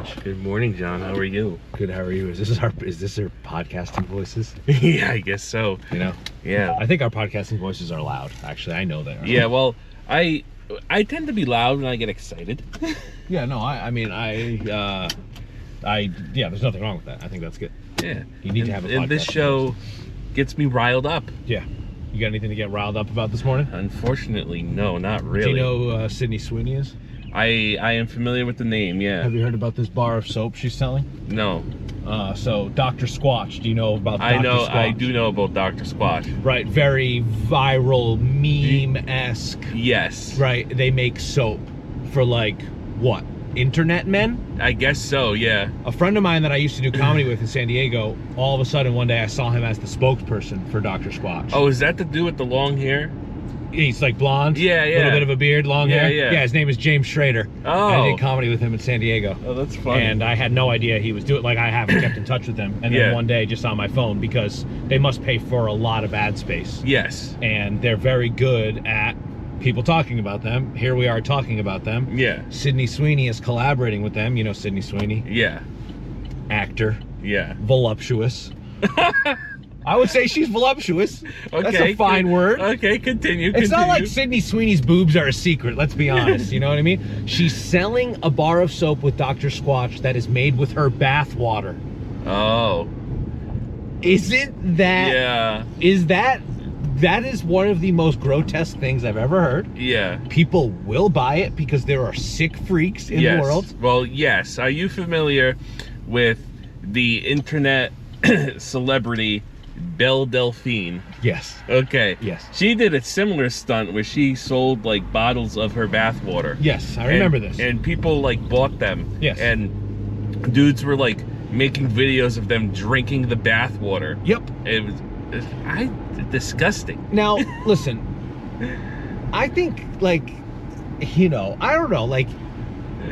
Mitch. Good morning, John. How are you? Good. How are you? Is this our podcasting voices? Yeah, I guess so. You know? Yeah. I think our podcasting voices are loud. Actually, I know they are. Yeah. Well, I tend to be loud when I get excited. Yeah. No. Yeah. There's nothing wrong with that. I think that's good. Yeah. You need to have a podcast. And this show gets me riled up. Yeah. You got anything to get riled up about this morning? Unfortunately, no, not really. Do you know who Sydney Sweeney is? I am familiar with the name. Yeah. Have you heard about this bar of soap she's selling? No. So Dr. Squatch. Do you know about Dr. Squatch? I do know about Dr. Squatch. Right. Very viral, meme-esque. Yes. Right. They make soap for like what? Internet men? I guess so, yeah. A friend of mine that I used to do comedy with in San Diego, all of a sudden one day I saw him as the spokesperson for Dr. Squatch. Oh, is that the dude with the long hair? He's like blonde. Yeah, yeah. A little bit of a beard, long hair. Yeah. Yeah, his name is James Schrader. Oh. I did comedy with him in San Diego. Oh, that's funny. And I had no idea he was doing, like I haven't kept in touch with him. And then one day just on my phone, because they must pay for a lot of ad space. Yes. And they're very good at people talking about them. Here we are talking about them. Yeah. Sydney Sweeney is collaborating with them. You know Sydney Sweeney? Yeah. Actor. Yeah. Voluptuous. I would say she's voluptuous. Okay. That's a fine word. Okay, continue. It's not like Sydney Sweeney's boobs are a secret, let's be honest. You know what I mean? She's selling a bar of soap with Dr. Squatch that is made with her bathwater. Oh. Isn't that... Yeah. That is one of the most grotesque things I've ever heard. Yeah. People will buy it because there are sick freaks in the world. Well, yes. Are you familiar with the internet celebrity Belle Delphine? Yes. Okay. Yes. She did a similar stunt where she sold like bottles of her bathwater. Yes, I remember this. And people like bought them. Yes. And dudes were like making videos of them drinking the bathwater. Yep. It was disgusting. Now, listen, I think, like, you know, I don't know, like,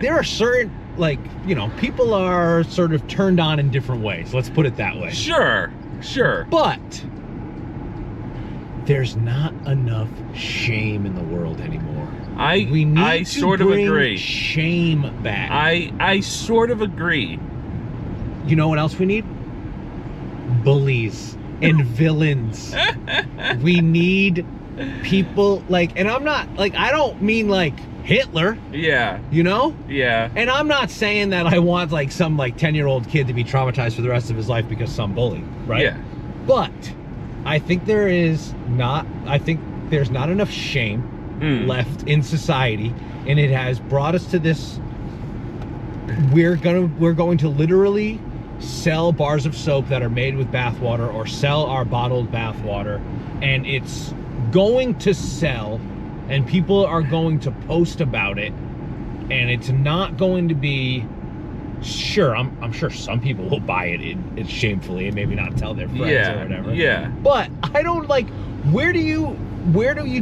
there are certain, like, you know, people are sort of turned on in different ways. Let's put it that way. Sure. But there's not enough shame in the world anymore. We need I to sort of bring agree. Shame back. I sort of agree. You know what else we need? Bullies and villains. We need people like, and I'm not like, I don't mean like Hitler. Yeah. You know? Yeah. And I'm not saying that I want like some like 10-year-old kid to be traumatized for the rest of his life because some bully, right? Yeah. But I think there's not enough shame left in society, and it has brought us to this. We're going to literally sell bars of soap that are made with bathwater, or sell our bottled bathwater, and it's going to sell, and people are going to post about it, and it's not going to be I'm sure some people will buy it shamefully and maybe not tell their friends or whatever. Yeah. But I don't like, where do you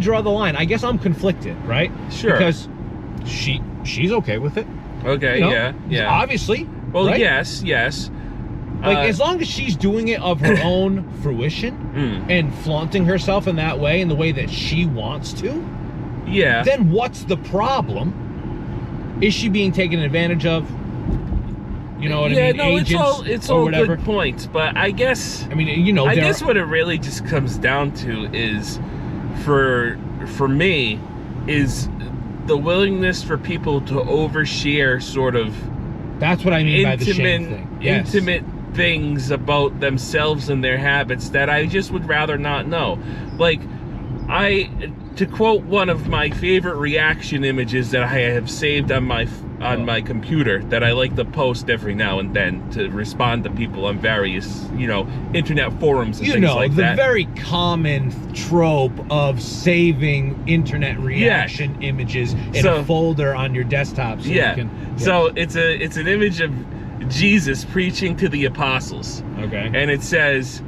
draw the line? I guess I'm conflicted, right? Sure. Because she's okay with it. Okay, You know? yeah. Obviously. Well, right? yes. Like, as long as she's doing it of her own fruition and flaunting herself in that way, in the way that she wants to, yeah. then what's the problem? Is she being taken advantage of? You know what I mean? No, Agents it's or all whatever. good points, but I guess I guess what it really just comes down to is, for me, is the willingness for people to overshare sort of. That's what I mean by the shame thing. Yes. Intimate things about themselves and their habits that I just would rather not know. Like, to quote one of my favorite reaction images that I have saved on my computer, that I like to post every now and then to respond to people on various, internet forums and things like that. The very common trope of saving internet reaction images in a folder on your desktop. So you can, So it's an image of Jesus preaching to the apostles. Okay. And it says,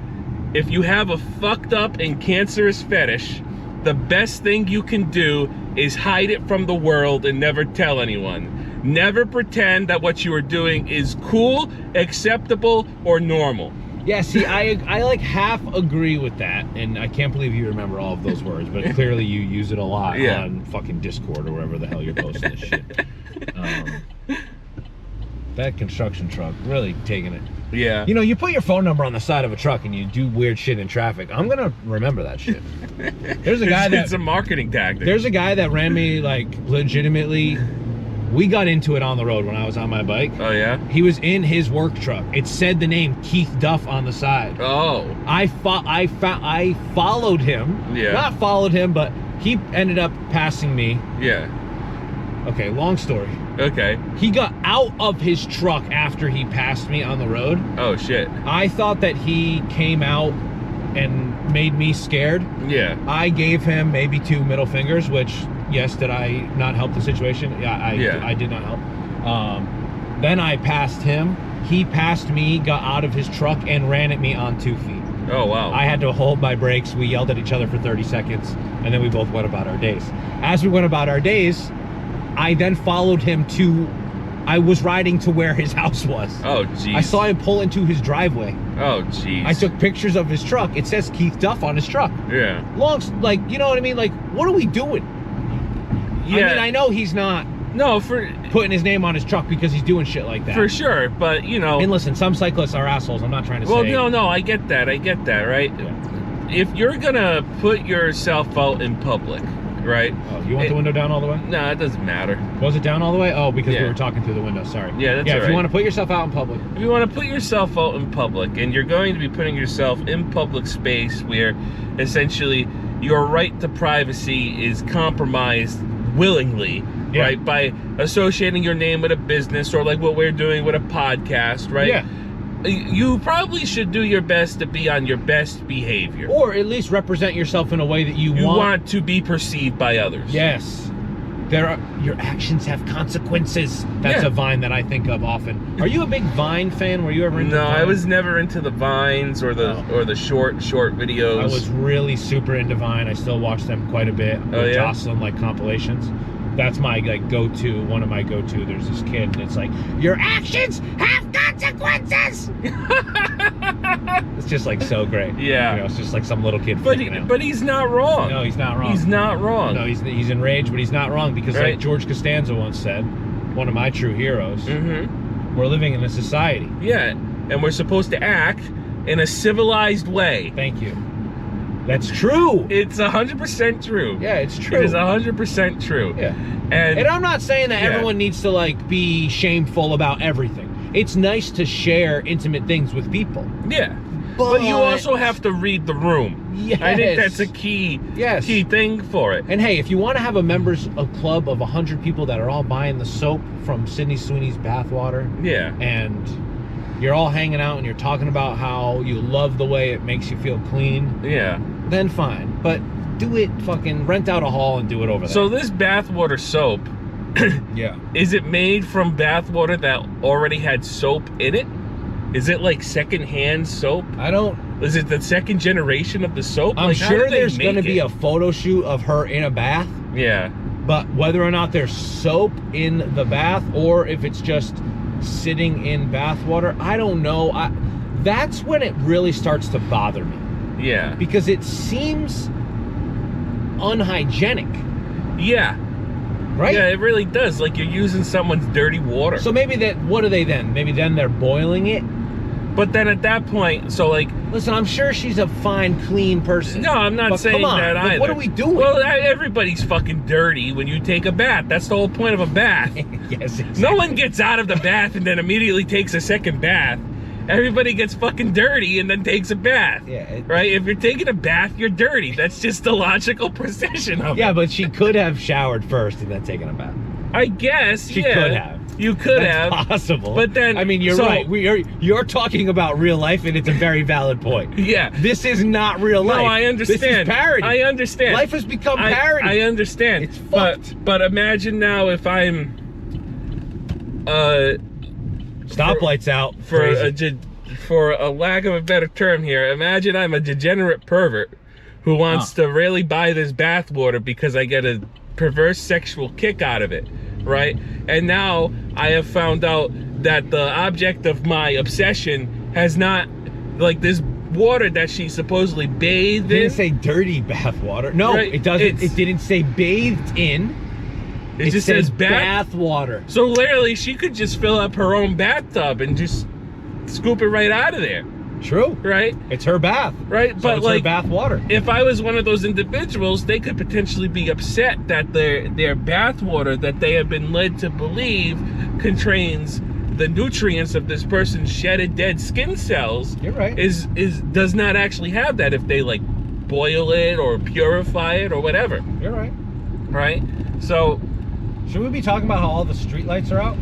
if you have a fucked up and cancerous fetish, the best thing you can do is hide it from the world and never tell anyone. Never pretend that what you are doing is cool, acceptable, or normal. Yeah, see, I like half agree with that, and I can't believe you remember all of those words, but clearly you use it a lot on fucking Discord or wherever the hell you're posting this shit. That construction truck really taking it. Yeah. You know, you put your phone number on the side of a truck and you do weird shit in traffic. I'm gonna remember that shit. There's a guy it's a marketing tactic. There's a guy that ran me like legitimately. We got into it on the road when I was on my bike. Oh yeah. He was in his work truck. It said the name Keith Duff on the side. Oh. I followed him. Yeah. Not followed him, but he ended up passing me. Yeah. Okay, long story. Okay. He got out of his truck after he passed me on the road. Oh shit. I thought that he came out and made me scared. Yeah. I gave him maybe 2 middle fingers, which, yes, did I not help the situation? Yeah, I did not help. Then I passed him. He passed me, got out of his truck, and ran at me on 2 feet. Oh, wow. I had to hold my brakes. We yelled at each other for 30 seconds, and then we both went about our days. As we went about our days, I then followed him to... I was riding to where his house was. Oh, jeez. I saw him pull into his driveway. Oh, jeez. I took pictures of his truck. It says Keith Duff on his truck. Yeah. Like, you know what I mean? Like, what are we doing? Yeah. I mean, I know he's not putting his name on his truck because he's doing shit like that. For sure, but, you know... And listen, some cyclists are assholes. I'm not trying to say... Well, no, I get that, right? Yeah. If you're gonna put yourself out in public, right? Oh, you want the window down all the way? No, it doesn't matter. Was it down all the way? Oh, because Yeah. we were talking through the window. Sorry. Yeah, that's all if right. you want to put yourself out in public. If you want to put yourself out in public, and you're going to be putting yourself in public space where essentially your right to privacy is compromised willingly, Yeah. right? By associating your name with a business, or like what we're doing with a podcast, right? Yeah. You probably should do your best to be on your best behavior. Or at least represent yourself in a way that you want to be perceived by others. Yes. Your actions have consequences. That's Yeah. a Vine that I think of often. Are you a big Vine fan? Were you ever into No, Vine? I was never into the Vines or the short videos. I was really super into Vine. I still watch them quite a bit. Oh, with yeah? Jocelyn, like compilations. That's my like go-to. One of my go-to. There's this kid, and it's like, your actions have consequences. It's just like so great. Yeah. You know, it's just like some little kid freaking out. But he's not wrong. No, he's not wrong. He's not wrong. No, he's enraged, but he's not wrong because, Right. like George Costanza once said, one of my true heroes, Mm-hmm. we're living in a society. Yeah, and we're supposed to act in a civilized way. Thank you. That's true. It's 100% true. Yeah, it's true. It is 100% true. Yeah. And I'm not saying that Yeah. everyone needs to like be shameful about everything. It's nice to share intimate things with people. yeah. But you also have to read the room. Yes. I think that's a key thing for it. And hey, if you want to have a club of 100 people that are all buying the soap from Sydney Sweeney's Bathwater, Yeah. and you're all hanging out and you're talking about how you love the way it makes you feel clean, Yeah. then fine. But do it, fucking rent out a hall and do it over there. So this bathwater soap, yeah. is it made from bathwater that already had soap in it? Is it like secondhand soap? Is it the second generation of the soap? I'm Like, how sure did they there's going to make be it? a photo shoot of her in a bath, Yeah. but whether or not there's soap in the bath or if it's just sitting in bathwater, I don't know. That's when it really starts to bother me. Yeah. Because it seems unhygienic, Yeah. right? Yeah, it really does. Like you're using someone's dirty water. So maybe what are they then? Maybe then they're boiling it? But then at that point, so like... Listen, I'm sure she's a fine, clean person. No, I'm not But saying come on, that like, either. what are we doing? Well, everybody's fucking dirty when you take a bath. That's the whole point of a bath. Yes, exactly. No one gets out of the bath and then immediately takes a second bath. Everybody gets fucking dirty and then takes a bath. Yeah. Right? If you're taking a bath, you're dirty. That's just the logical procession of it. Yeah, but she could have showered first and then taken a bath. I guess, She yeah. could have. You could That's have. possible. But then... I mean, you're so- right. You're talking about real life, and it's a very valid point. Yeah. This is not real life. No, I understand. This is parody. I understand. Life has become parody. I understand. It's fucked. But imagine now if I'm... Stoplights out. For a lack of a better term here, imagine I'm a degenerate pervert who wants to really buy this bathwater because I get a perverse sexual kick out of it, right? And now I have found out that the object of my obsession has not, like this water that she supposedly bathed It didn't in. say dirty bath water. No, Right, it doesn't. it's- It didn't say bathed in. It just says Bathwater. So literally, she could just fill up her own bathtub and just scoop it right out of there. True. Right? It's her bath. Right? So But it's like, her bathwater. if I was one of those individuals, they could potentially be upset that their bathwater that they have been led to believe contains the nutrients of this person's shedded dead skin cells. You're right. Does not actually have that if they like boil it or purify it or whatever. You're right. Right? So should we be talking about how all the streetlights are out?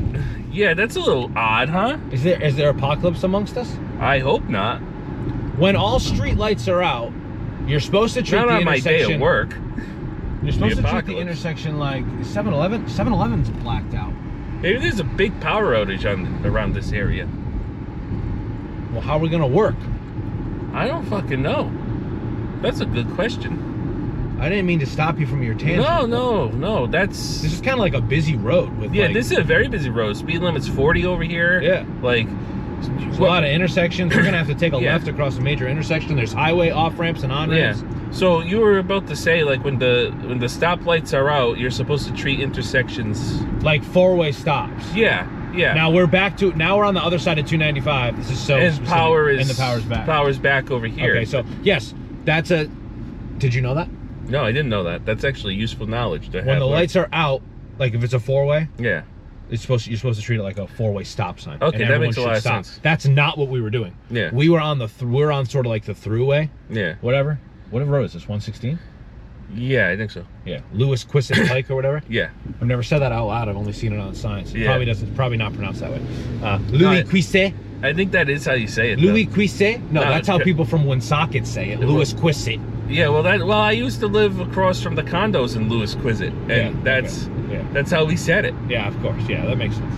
yeah, that's a little odd, huh? Is there apocalypse amongst us? I hope not. When all streetlights are out, you're supposed to treat Not the on my intersection. day at work. You're supposed to treat the apocalypse. intersection like 7-Eleven. 7-Eleven's blacked out. Maybe there's a big power outage around this area. Well, how are we gonna work? I don't fucking know. That's a good question. I didn't mean to stop you from your tangent. No. That's This is kind of like a busy road with yeah. like, This is a very busy road. Speed limit's 40 over here. Yeah. Like there's a lot of intersections. We're gonna have to take a Yeah. left across a major intersection. There's highway off ramps and on ramps. yeah. So you were about to say like when the stoplights are out, you're supposed to treat intersections. Like 4-way stops. Yeah. Yeah. Now we're on the other side of 295. This is so and specific. and the power's back. Power's back over here. Okay, so yes, that's a. Did you know that? No, I didn't know that. That's actually useful knowledge to have. When the lights are out, like if it's a 4-way, Yeah. you're supposed to treat it like a 4-way stop sign. Okay, and that everyone makes a should lot of stop. sense. That's not what we were doing. Yeah. We were on we're on sort of like the throughway, Yeah. whatever. What road is this? 116? Yeah, I think so. Yeah, Lewis Quissit Pike or whatever. Yeah. I've never said that out loud. I've only seen it on signs. It Yeah. probably not pronounced that way. Louis Quisset. I think that is how you say it. Louis though. Quisset? No, No, that's how people from Woonsocket say it. Louis Quisset. Yeah, well, I used to live across from the condos in Lewis Quissit, and that's how we said it. Yeah, of course. Yeah, that makes sense.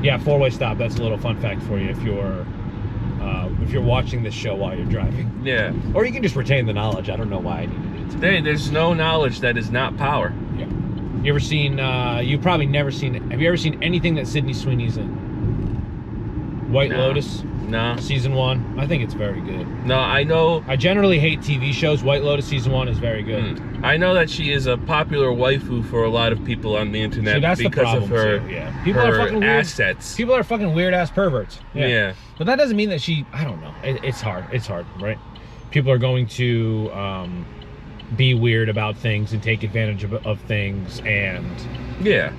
Yeah, 4-way stop. That's a little fun fact for you if you're watching this show while you're driving. Yeah. Or you can just retain the knowledge. I don't know why I needed it. Hey, there's no knowledge that is not power. Yeah. You ever seen? You've probably never seen it. Have you ever seen anything that Sydney Sweeney's in? White Lotus. No. Season 1. I think it's very good. No, I know. I generally hate TV shows. White Lotus season 1 is very good. I know that she is a popular waifu for a lot of people on the internet. See, that's because the problem of her, too. Yeah. People are fucking weird. assets. People are fucking weird ass perverts. Yeah. But that doesn't mean that I don't know. It's hard. It's hard, right? People are going to be weird about things and take advantage of things, and Yeah.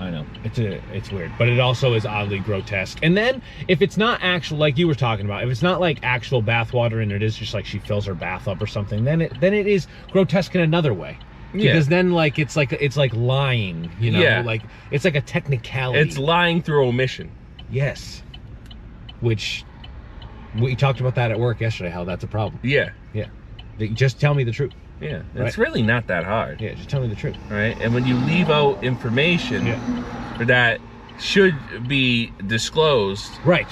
I know. It's weird, but it also is oddly grotesque. And then if it's not actual, like you were talking about, if it's not like actual bathwater and it is just like she fills her bath up or something, then it is grotesque in another way. Because then like it's like lying, you know, Yeah. like it's like a technicality. It's lying through omission. Yes. Which we talked about that at work yesterday, how that's a problem. Yeah. Yeah. Just tell me the truth. Yeah. Right. It's really not that hard. Yeah, just tell me the truth. Right? And when you leave out information that should be disclosed, right,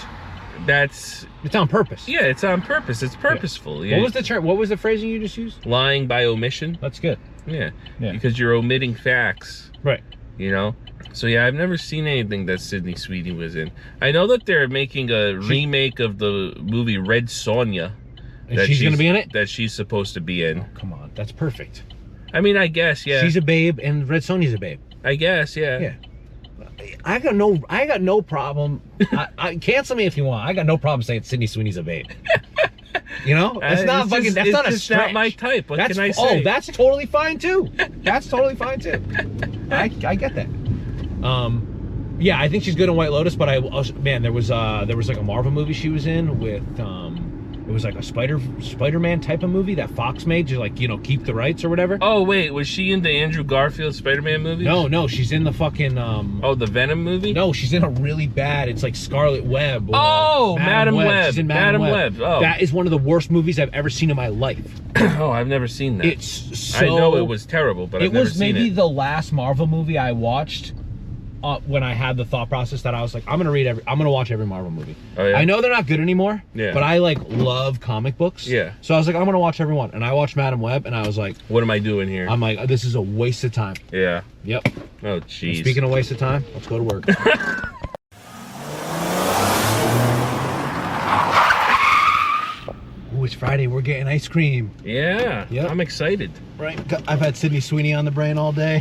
it's on purpose. Yeah, it's on purpose. It's purposeful. Yeah. What was the term? What was the phrasing you just used? Lying by omission. That's good. Yeah. Because you're omitting facts. Right. You know? So yeah, I've never seen anything that Sydney Sweeney was in. I know that they're making a remake of the movie Red Sonja. And she's going to be in it? That she's supposed to be in. Oh, come on. That's perfect. I mean, I guess, yeah. She's a babe and Red Sonja's a babe. I guess, yeah. Yeah. I got no problem. I cancel me if you want. I got no problem saying Sydney Sweeney's a babe. You know? That's not fucking, that's not a just stretch. not my type. What can I say? Oh, that's totally fine too. That's totally fine too. I get that. Yeah, I think she's good in White Lotus, but there was like a Marvel movie she was in with it was like a Spider-Man type of movie that Fox made to, like, you know, keep the rights or whatever. Oh wait, was she in the Andrew Garfield Spider-Man movie? No, she's in the fucking oh, the Venom movie? No, she's in a really bad, it's like Scarlet Web. Oh, Madam Web. She's in Madam Web. Oh. That is one of the worst movies I've ever seen in my life. Oh, I've never seen that. It's so, I know it was terrible, but I've never seen it. It was maybe the last Marvel movie I watched when I had the thought process that I was like, I'm gonna watch every Marvel movie. Oh, yeah? I know they're not good anymore, yeah, but I like love comic books. Yeah. So I was like, I'm gonna watch every one, and I watched Madam Web, and I was like, what am I doing here? I'm like, this is a waste of time. Yeah. Yep. Oh, jeez. Speaking of waste of time, let's go to work. Ooh, it's Friday. We're getting ice cream. Yeah, Yep. I'm excited. Right. I've had Sydney Sweeney on the brain all day.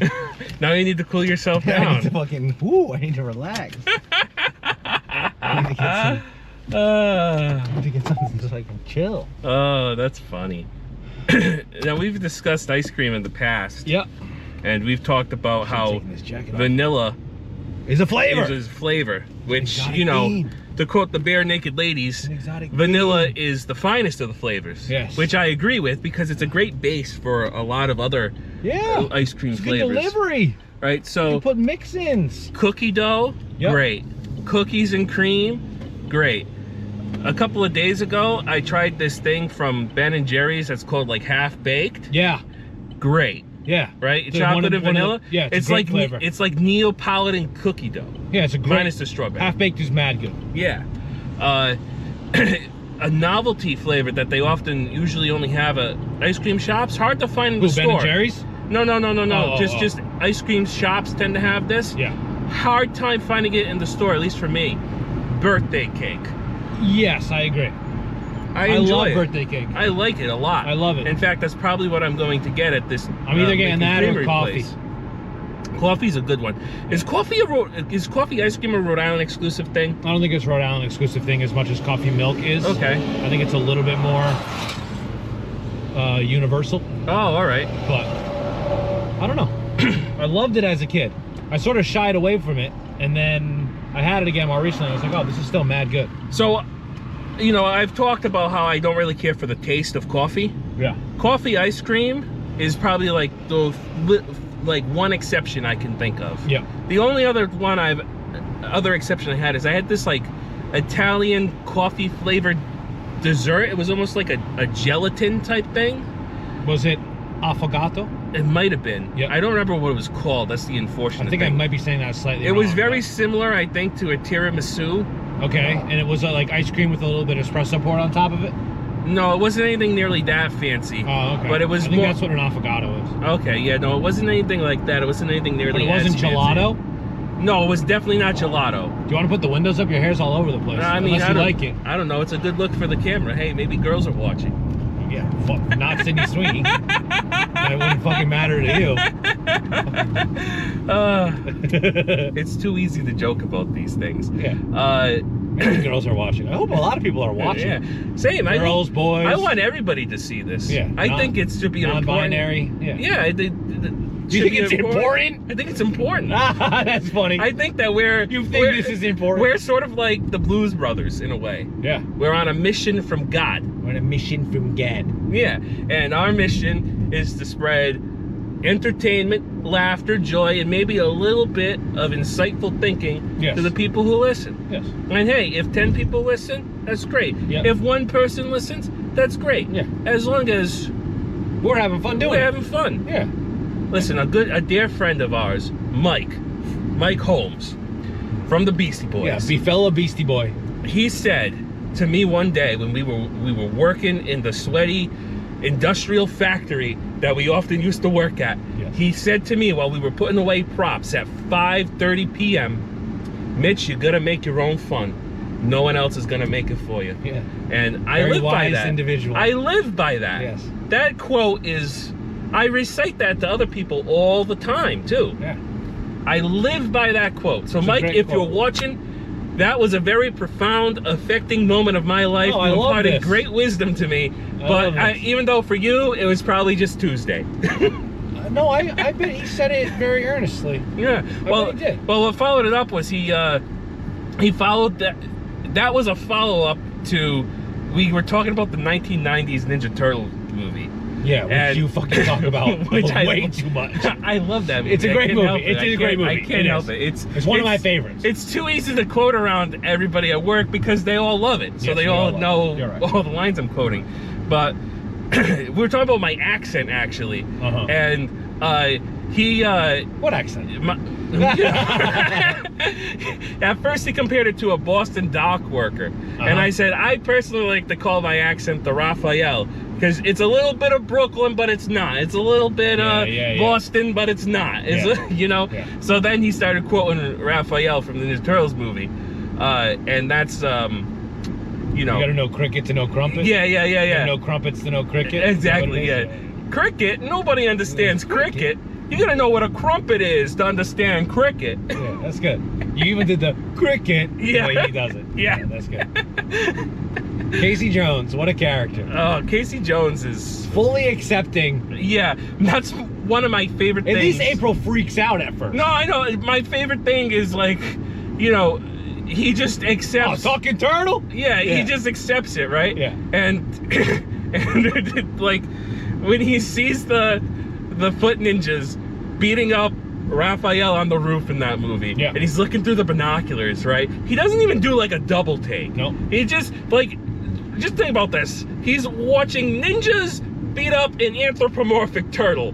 Now you need to cool yourself I down. need to fucking, I need to relax. I need to get something so I can chill. Oh, that's funny. Now, we've discussed ice cream in the past. Yep. And we've talked about how Taking this jacket off. vanilla is a flavor. is flavor, which, Exotic you know, bean. to quote the bare naked ladies, An exotic vanilla bean. is the finest of the flavors. Yes. Which I agree with, because it's a great base for a lot of other ice cream It's good flavors. delivery. Right? You So, put mix-ins. cookie dough, Yep. great. Cookies and cream, great. A couple of days ago, I tried this thing from Ben & Jerry's that's called like Half Baked. Yeah. Great. Yeah. Right? So Chocolate one and of vanilla. the- yeah, it's a like great flavor. it's like Neapolitan cookie dough. Yeah, it's a great. Minus the strawberry. Half-baked is mad good. Yeah. A novelty flavor that they often usually only have at ice cream shops. Hard to find in the Ben store. & Jerry's? No. Oh, Just ice cream shops tend to have this. Yeah. Hard time finding it in the store, at least for me. Birthday cake. Yes, I agree. I love enjoy it. birthday cake. I like it a lot. I love it. In fact, that's probably what I'm going to get at this. I'm either getting Lincoln that or Creamery coffee. place. Coffee's a good one. Is coffee ice cream a Rhode Island exclusive thing? I don't think it's Rhode Island exclusive thing as much as coffee milk is. Okay. I think it's a little bit more universal, Oh, all right. but I don't know. I loved it as a kid. I sort of shied away from it, and then I had it again more recently. I was like, oh, this is still mad good. So, you know, I've talked about how I don't really care for the taste of coffee. Yeah. Coffee ice cream is probably like the one exception I can think of. Yeah. The only other exception I had is I had this like Italian coffee flavored dessert. It was almost like a gelatin type thing. Was it affogato? It might have been. Yep. I don't remember what it was called. That's the unfortunate I think thing. I might be saying that slightly It was wrong, very but- similar, I think, to a tiramisu. Okay, and it was like ice cream with a little bit of espresso poured on top of it? No, it wasn't anything nearly that fancy. Oh, okay. But it was I think more. that's what an affogato is. Okay, yeah, no, it wasn't anything like that. It wasn't anything nearly. But it wasn't as fancy. gelato? No, it was definitely not gelato. Do you want to put the windows up? Your hair's all over the place. I mean, Unless you like it. I don't know. It's a good look for the camera. Hey, maybe girls are watching. Yeah, fuck, not Sydney Sweeney. That wouldn't fucking matter to you. It's too easy to joke about these things. Yeah. Maybe girls are watching. I hope a lot of people are watching. Yeah. Same. Girls, boys. I want everybody to see this. Yeah. I think it should be an important. Non-binary. Yeah. Yeah. Do you think it's important? I think it's important. That's funny. I think that You think this is important? We're sort of like the Blues Brothers in a way. Yeah. We're on a mission from God. We're on a mission from God. Yeah, and our mission is to spread entertainment, laughter, joy, and maybe a little bit of insightful thinking Yes. to the people who listen. Yes. And hey, if 10 people listen, that's great. Yeah. If one person listens, that's great. Yeah. As long as We're having fun doing we're it. having fun. Yeah. Listen, a dear friend of ours, Mike Holmes, from the Beasty Boys. Yeah, fellow Beastie Boy. He said to me one day when we were working in the sweaty industrial factory that we often used to work at. Yes. He said to me while we were putting away props at 5:30 p.m., Mitch, you gotta make your own fun. No one else is gonna make it for you. Yeah. And I Very live by wise that. individual. I live by that. Yes. That quote is, I recite that to other people all the time too. Yeah. I live by that quote. So It's a Mike, great if quote. you're watching, that was a very profound, affecting moment of my life. Oh, I You love imparted this. great wisdom to me. I But love this. even though for you, it was probably just Tuesday. No, I bet he said it very earnestly. Yeah. Well, bet he did. well, what followed it up was he followed that. That was a follow-up to, we were talking about the 1990s Ninja Turtle movie. Yeah, which And- you fucking talk about Which I way love. too much. I love that movie. It's a I great can't movie. help it. It's a great movie. I can't It help is. it. It's one of my favorites. It's too easy to quote around everybody at work because they all love it. So Yes, they we all all love know it. You're right. all the lines I'm quoting. But we were talking about my accent actually. Uh-huh. And he What accent? at first he compared it to a Boston dock worker. And Uh-huh. I said, I personally like to call my accent the Raphael, because it's a little bit of Brooklyn, but it's not. It's a little bit Yeah. Boston, but it's not. It's Yeah. you know. Yeah. So then he started quoting Raphael from the Ninja Turtles movie, and that's you know. You gotta know cricket to know crumpet? Yeah. You gotta know crumpets to know cricket? Exactly, yeah. Cricket, nobody understands cricket. You gotta know what a crumpet is to understand cricket. Yeah, that's good. You even did the cricket the way he does it. Yeah. That's good. Casey Jones, what a character. Oh, Casey Jones is... Fully accepting. Yeah, that's one of my favorite things. At least April freaks out at first. No, I know. My favorite thing is, like, you know, he just accepts... Oh, talking turtle? Yeah, he just accepts it, right? Yeah. And like, when he sees the foot ninjas beating up Raphael on the roof in that movie, and he's looking through the binoculars, right? He doesn't even do like a double take. No. He just, like, just think about this. He's watching ninjas beat up an anthropomorphic turtle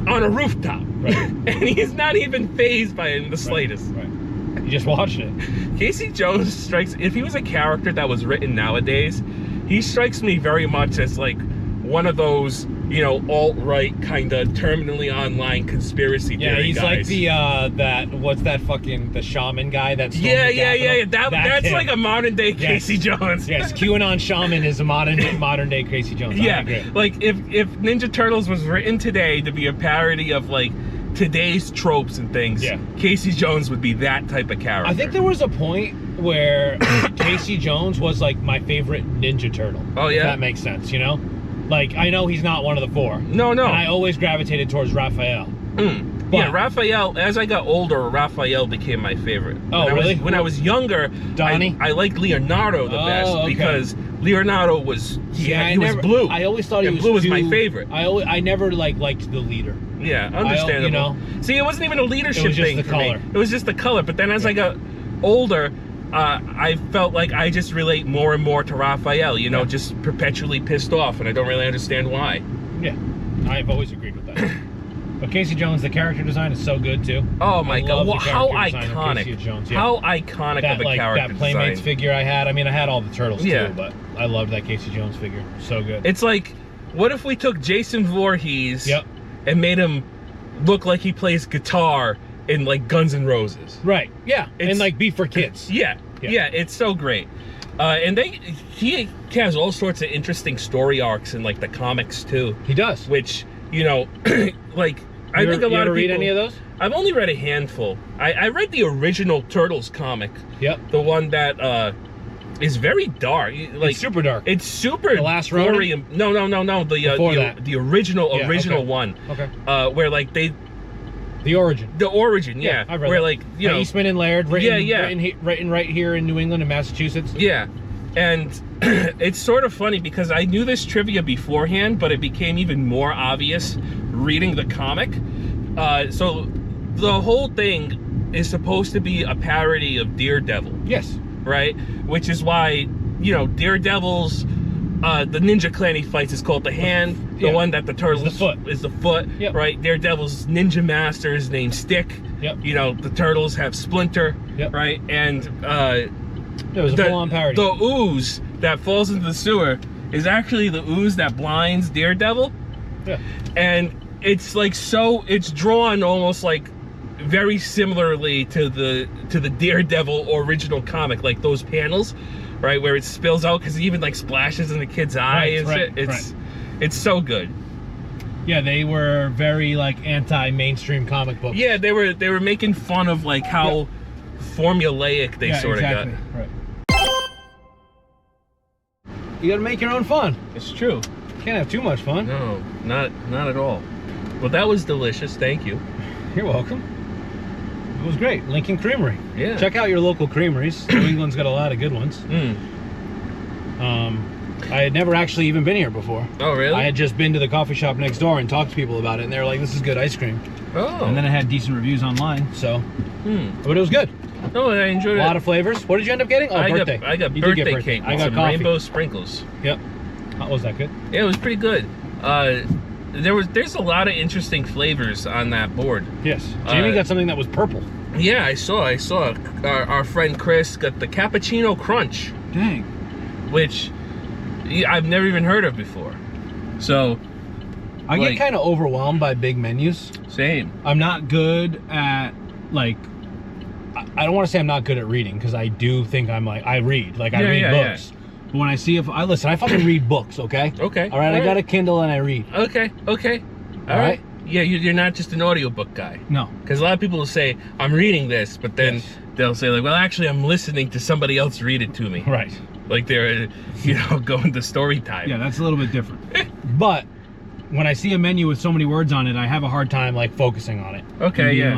on a rooftop. Right. And he's not even fazed by it in the slightest. Right. You just watched it. Casey Jones strikes, if he was a character that was written nowadays, he strikes me very much as like one of those, you know, alt-right kind of terminally online conspiracy theory he's guys. like the what's that fucking the shaman guy that's that's like a modern day Casey Jones. Yes, QAnon shaman is a modern day Casey Jones. Yeah, like if Ninja Turtles was written today to be a parody of like today's tropes and things, Casey Jones would be that type of character. I think there was a point where Casey Jones was like my favorite Ninja Turtle. Oh yeah, if that makes sense, you know. Like, I know he's not one of the four. No. And I always gravitated towards Raphael. Yeah, Raphael, as I got older, Raphael became my favorite. Oh, really? When I was younger, Donnie? I liked Leonardo the best because Leonardo was, he was blue. I always thought he was blue was my favorite. I never liked the leader. Yeah, understandable. You know? See, it wasn't even a leadership thing for color. me. It was just the color. But then as I got older, I felt like I just relate more and more to Raphael, you know, just perpetually pissed off, and I don't really understand why. Yeah, I've always agreed with that. But Casey Jones, the character design is so good too. Oh my god, well, how iconic! Casey Jones, how iconic that, of a character that Playmates design. figure I had. I mean, I had all the turtles too, but I loved that Casey Jones figure. So good. It's like, what if we took Jason Voorhees and made him look like he plays guitar in like Guns N' Roses? Right. Yeah. And like be for kids. Yeah, it's so great. And he has all sorts of interesting story arcs in like the comics too. He does. Which, you know, like I think a lot of people read any of those? I've only read a handful. I read the original Turtles comic. Yep. The one that is very dark. Like it's super dark. It's super. The Last gory. Ronin? No. The original one. Okay. Where like they. The origin. The origin, yeah. I've read where that. like, you know, Eastman and Laird, written right here in New England and Massachusetts. Yeah. And it's sort of funny because I knew this trivia beforehand, but it became even more obvious reading the comic. So the whole thing is supposed to be a parody of Daredevil. Yes. Right? Which is why, you know, Daredevil's the Ninja Clan he fights is called the Hand. The one that the Turtles is the foot. Yep. Right? Daredevil's ninja master is named Stick. Yep. You know, the Turtles have Splinter. Yep. Right? And it was a full-on parody. The ooze that falls into the sewer is actually the ooze that blinds Daredevil. Yeah. And it's like it's drawn almost like very similarly to the Daredevil original comic, like those panels, right, where it spills out because it even like splashes in the kid's eye and shit. It's so good. Yeah, they were very like anti-mainstream comic books. Yeah, they were making fun of like how formulaic they sort of got. Right. You gotta make your own fun. It's true. Can't have too much fun. No, not at all. Well, that was delicious. Thank you. You're welcome. It was great. Lincoln Creamery. Yeah. Check out your local creameries. New England's got a lot of good ones. I had never actually even been here before. Oh, really? I had just been to the coffee shop next door and talked to people about it, and they were like, "This is good ice cream." Oh. And then it had decent reviews online, so. But it was good. No, I enjoyed it. A lot of flavors. What did you end up getting? Oh, birthday. I got birthday cake with some rainbow sprinkles. Yep. How was that good? Yeah, it was pretty good. There's a lot of interesting flavors on that board. Yes. Jamie got something that was purple. Yeah, I saw. Our friend Chris got the cappuccino crunch. Dang. Which I've never even heard of before. So I get kind of overwhelmed by big menus. Same. I'm not good at like. I don't want to say I'm not good at reading because I do think I'm like I read books. But when I see if I fucking read books, okay? Okay. All right, I got a Kindle and I read. Okay. All right. Yeah, you're not just an audiobook guy. No. Because a lot of people will say, I'm reading this, but then they'll say, like, well, actually, I'm listening to somebody else read it to me. Right. Like they're, going to story time. Yeah, that's a little bit different. But when I see a menu with so many words on it, I have a hard time, like, focusing on it. Okay, being, yeah.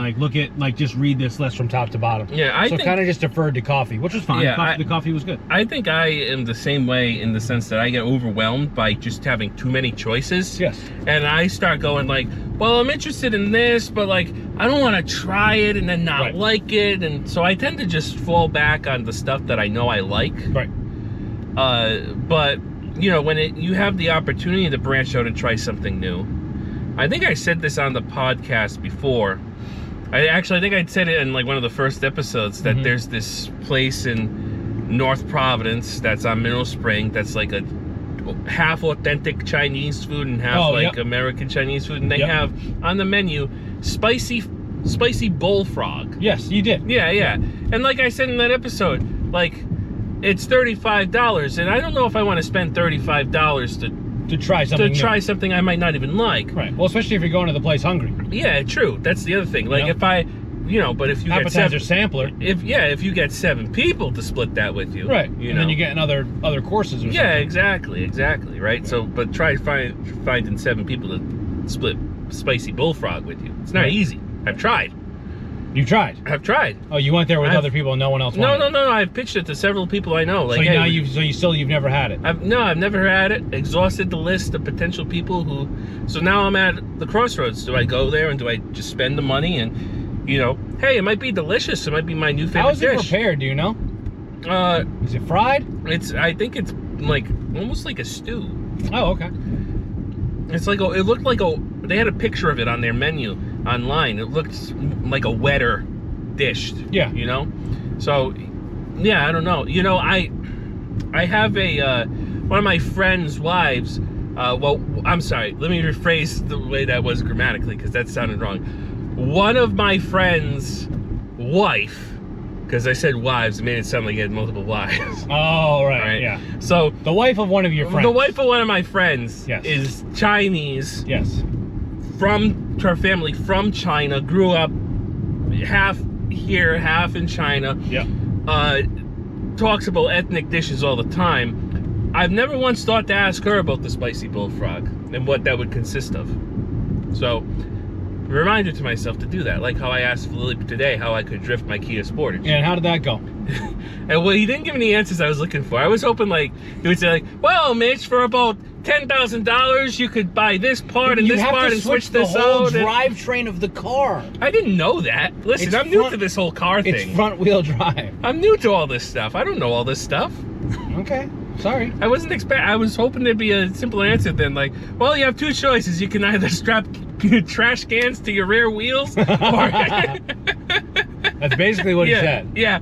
Like, just read this list from top to bottom. Yeah, I think... kind of just deferred to coffee, which was fine. Yeah, The coffee was good. I think I am the same way in the sense that I get overwhelmed by just having too many choices. Yes. And I start going like, well, I'm interested in this, but like, I don't want to try it and then not like it. And so I tend to just fall back on the stuff that I know I like. Right. But, when you have the opportunity to branch out and try something new, I think I said this on the podcast before. I think I'd said it in like one of the first episodes that there's this place in North Providence that's on Mineral Spring that's like a half authentic Chinese food and half American Chinese food, and they have on the menu spicy bullfrog. Yes, you did. Yeah. And like I said in that episode, like, it's $35, and I don't know if I want to spend $35 to try something something I might not even like. Right. Well, especially if you're going to the place hungry. Yeah, true. That's the other thing. Like, if I, but if you appetizer get sampler. If you get 7 people to split that with you, right? And then you get other courses or something. Yeah, exactly. Right. Yeah. So, but try finding 7 people to split spicy bullfrog with you. It's not easy. I've tried. You tried? I've tried. Oh, you went there with other people and no one else wanted it? No. I've pitched it to several people I know. Like, so now you've never had it? I've never had it. Exhausted the list of potential people who... So now I'm at the crossroads. Do I go there and do I just spend the money and, hey, it might be delicious. It might be my new favorite dish. How is it prepared? Do you know? Is it fried? I think it's like almost like a stew. Oh, okay. It's like it looked like they had a picture of it on their menu online. It looked like a wetter dish. Yeah. So, yeah, I don't know. I have one of my friend's wives. I'm sorry. Let me rephrase the way that was grammatically because that sounded wrong. One of my friend's wife. Because I said wives, it made it sound like he had multiple wives. Oh, right, yeah. So the wife of one of your friends. The wife of one of my friends is Chinese. Yes. From her family from China, grew up half here, half in China. Yeah. Talks about ethnic dishes all the time. I've never once thought to ask her about the spicy bullfrog and what that would consist of. So, reminder to myself to do that, like how I asked Philippe today how I could drift my Kia Sportage. Yeah, and how did that go? And well, he didn't give me the answers I was looking for. I was hoping like he would say like, well, Mitch, for about $10,000 you could buy this part and this part and switch this out. You have to switch the whole drivetrain of the car. I didn't know that. Listen, I'm new to this whole car thing. It's front wheel drive. I'm new to all this stuff. I don't know all this stuff. Okay. Sorry. I was hoping there'd be a simpler answer than like, well, you have 2 choices. You can either strap trash cans to your rear wheels or... That's basically what he said. Yeah.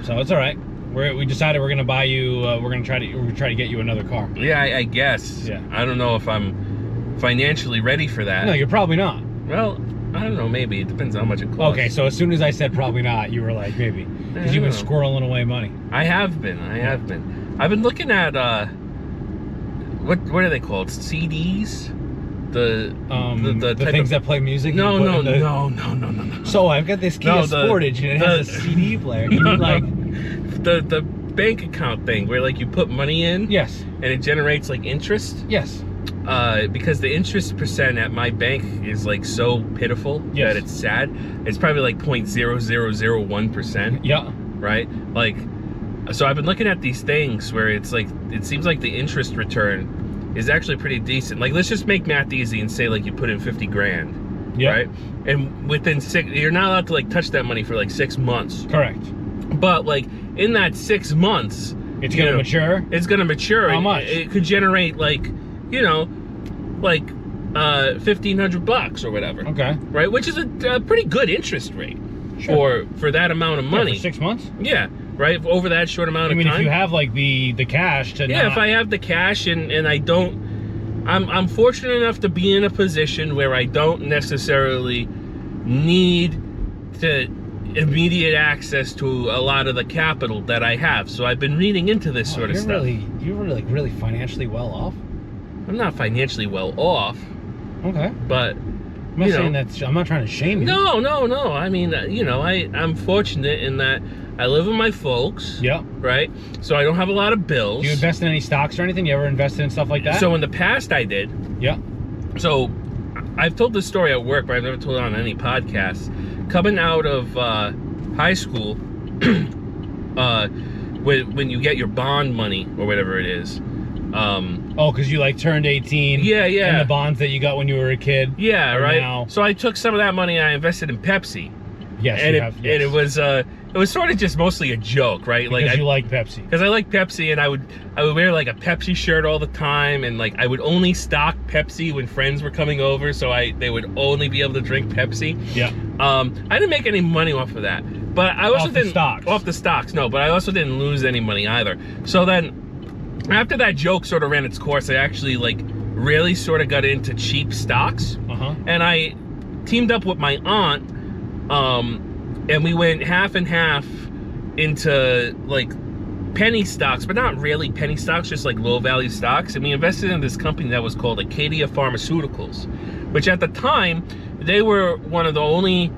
So it's all right. We decided we're gonna buy you. We're gonna try to get you another car. Yeah, I guess. Yeah. I don't know if I'm financially ready for that. No, you're probably not. Well, I don't know. Maybe it depends on how much it costs. Okay, so as soon as I said probably not, you were like maybe because you've been squirreling away money. I have been. I've been looking at what are they called? CDs. The things that play music. No. So I've got this Kia Sportage and it has a CD player. You mean like the bank account thing where like you put money in. Yes. And it generates like interest. Yes. Because the interest percent at my bank is like so pitiful that it's sad. It's probably like 0.0001%. Yeah. Right. Like, so I've been looking at these things where it's like it seems like the interest return is actually pretty decent. Like, let's just make math easy and say like you put in 50 grand, right? And within you're not allowed to like touch that money for like 6 months. Correct. But like in that 6 months, it's gonna mature. It's gonna mature. How much? It could generate like, like $1,500 or whatever. Okay. Right, which is a pretty good interest rate for that amount of money. For 6 months. Yeah. Right, over that short amount of time. I mean, if you have like the cash to if I have the cash and I don't, I'm fortunate enough to be in a position where I don't necessarily need to immediate access to a lot of the capital that I have. So I've been reading into this sort of stuff. You're really financially well off. I'm not financially well off. Okay. But I'm not saying that. I'm not trying to shame you. No. I mean, I'm fortunate in that I live with my folks. Yeah. Right? So I don't have a lot of bills. Do you invest in any stocks or anything? You ever invested in stuff like that? So in the past I did. Yeah. So I've told this story at work, but I've never told it on any podcasts. Coming out of high school, when you get your bond money or whatever it is. Because you like turned 18. Yeah. And the bonds that you got when you were a kid. Yeah, right. Now. So I took some of that money and I invested in Pepsi. Yes, and yes. And it was sort of just mostly a joke, right? Because you like Pepsi. Because I like Pepsi, and I would wear like a Pepsi shirt all the time, and like I would only stock Pepsi when friends were coming over, so they would only be able to drink Pepsi. Yeah. I didn't make any money off of that, but I also didn't off the stocks. No, but I also didn't lose any money either. So then, after that joke sort of ran its course, I actually like really sort of got into cheap stocks, and I teamed up with my aunt. And we went half and half into like penny stocks, but not really penny stocks, just like low value stocks. And we invested in this company that was called Acadia Pharmaceuticals, which at the time, they were one of the only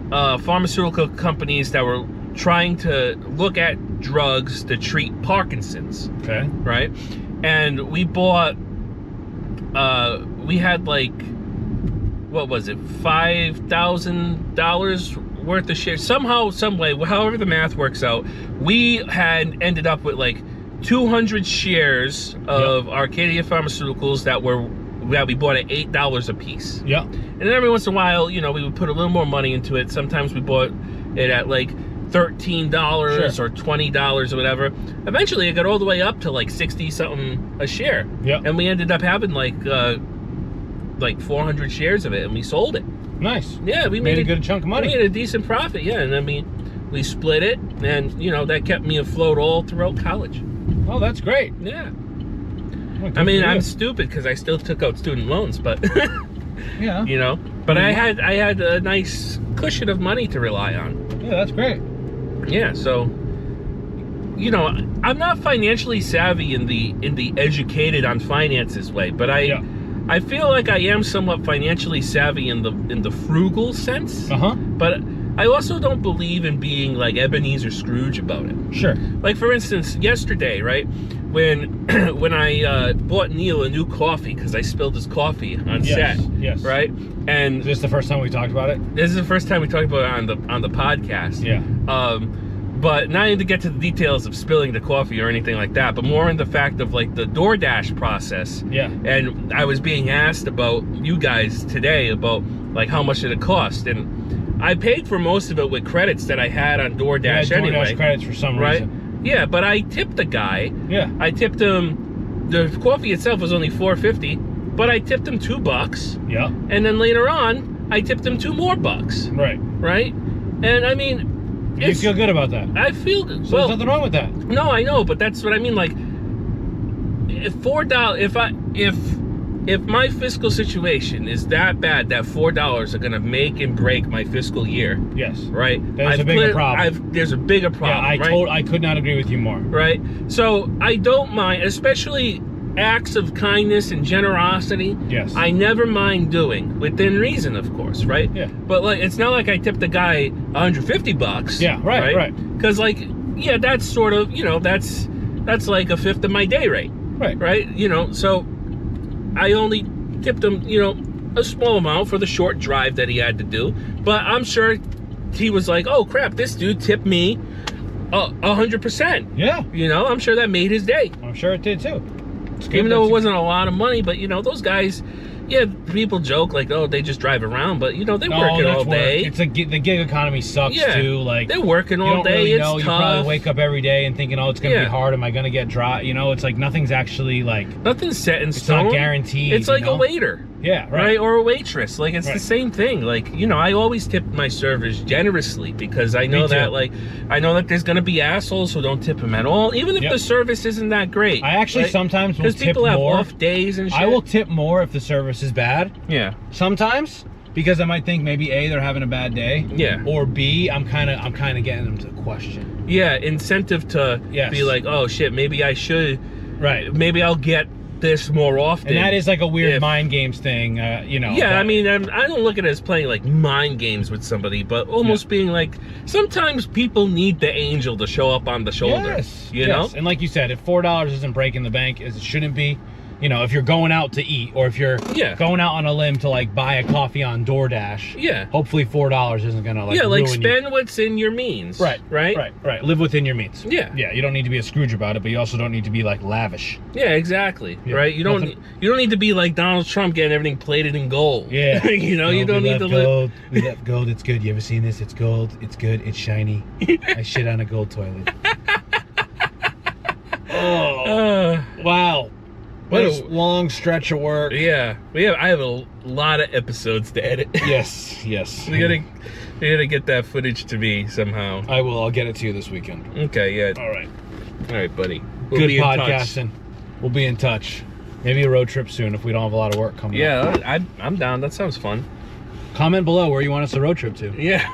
pharmaceutical companies that were trying to look at drugs to treat Parkinson's. Okay. Right? And we bought, we had like, what was it, $5,000 worth of shares. Somehow, some way, however the math works out, we had ended up with like 200 shares of Arcadia Pharmaceuticals that we bought at $8 a piece. Yeah. And then every once in a while, we would put a little more money into it. Sometimes we bought it at like $13 or $20 or whatever. Eventually, it got all the way up to like 60 something a share. Yeah. And we ended up having like 400 shares of it, and we sold it. Nice. Yeah, we made a good chunk of money. We made a decent profit, yeah. And I mean, we split it, and that kept me afloat all throughout college. Oh, that's great. Yeah. Well, I mean, I'm stupid because I still took out student loans, but yeah. But I had a nice cushion of money to rely on. Yeah, that's great. Yeah, so I'm not financially savvy in the educated on finances way, but I feel like I am somewhat financially savvy in the frugal sense. But I also don't believe in being like Ebenezer Scrooge about it. Sure. Like for instance, yesterday, right, when I bought Neil a new coffee because I spilled his coffee on set. Yes. Right. And is this the first time we talked about it? This is the first time we talked about it on the podcast. Yeah. But not even to get to the details of spilling the coffee or anything like that, but more in the fact of like the DoorDash process. Yeah. And I was being asked about you guys today about like how much did it cost, and I paid for most of it with credits that I had on DoorDash anyway. DoorDash credits for some reason. Yeah, but I tipped the guy. Yeah. I tipped him. The coffee itself was only $4.50, but I tipped him $2. Yeah. And then later on, I tipped him $2 more. Right. Right. And I mean. You feel good about that? I feel good. So there's nothing wrong with that. No, I know, but that's what I mean. Like, if my fiscal situation is that bad that $4 are gonna make and break my fiscal year. Yes. Right. There's a bigger problem. There's a bigger problem. Yeah, I could not agree with you more. Right. So I don't mind, especially acts of kindness and generosity. Yes. I never mind doing within reason, of course, right? Yeah. But like, it's not like I tipped the guy $150. Yeah. Right. Because like, yeah, that's sort of, that's like a fifth of my day rate. Right. Right. So I only tipped him, a small amount for the short drive that he had to do. But I'm sure he was like, oh crap, this dude tipped me 100%. Yeah. I'm sure that made his day. I'm sure it did too. Even though it wasn't a lot of money, but those guys, people joke like, oh, they just drive around, but they working all day. It's the gig economy sucks too. Like they're working all day. Really it's know. tough. You probably wake up every day and thinking, oh, it's gonna be hard. Am I gonna get dry? It's like nothing's actually like nothing's set in stone. It's not guaranteed. It's like a waiter. Yeah, right. Or a waitress. Like, it's the same thing. Like, I always tip my servers generously because I know that, there's going to be assholes who don't tip them at all, even if the service isn't that great. I actually sometimes will tip more. Because people have off days and shit. I will tip more if the service is bad. Yeah. Sometimes. because I might think maybe A, they're having a bad day. Yeah. Or B, I'm kind of getting them to question. Yeah, incentive to be like, oh shit, maybe I should. Right. Maybe I'll get this more often. And that is like a weird mind games thing, you know. Yeah, I mean, I don't look at it as playing like mind games with somebody, but almost being like, sometimes people need the angel to show up on the shoulder. Yes. You know? And like you said, if $4 isn't breaking the bank, as it shouldn't be, you know, if you're going out to eat, or if you're going out on a limb to like buy a coffee on DoorDash, hopefully $4 isn't gonna like ruin spend what's in your means. Right. Live within your means. Yeah. Yeah. You don't need to be a Scrooge about it, but you also don't need to be like lavish. Yeah, exactly. Yeah. Right. You don't need to be like Donald Trump getting everything plated in gold. Yeah. You know, you don't need to gold. We left gold. It's good. You ever seen this? It's gold. It's good. It's shiny. I shit on a gold toilet. Wow. What a long stretch of work. Yeah. I have a lot of episodes to edit. Yes. You gotta get that footage to me somehow. I will. I'll get it to you this weekend. Okay, yeah. All right, buddy. Good podcasting. We'll be in touch. Maybe a road trip soon if we don't have a lot of work coming up. Yeah, I'm down. That sounds fun. Comment below where you want us to road trip to. Yeah.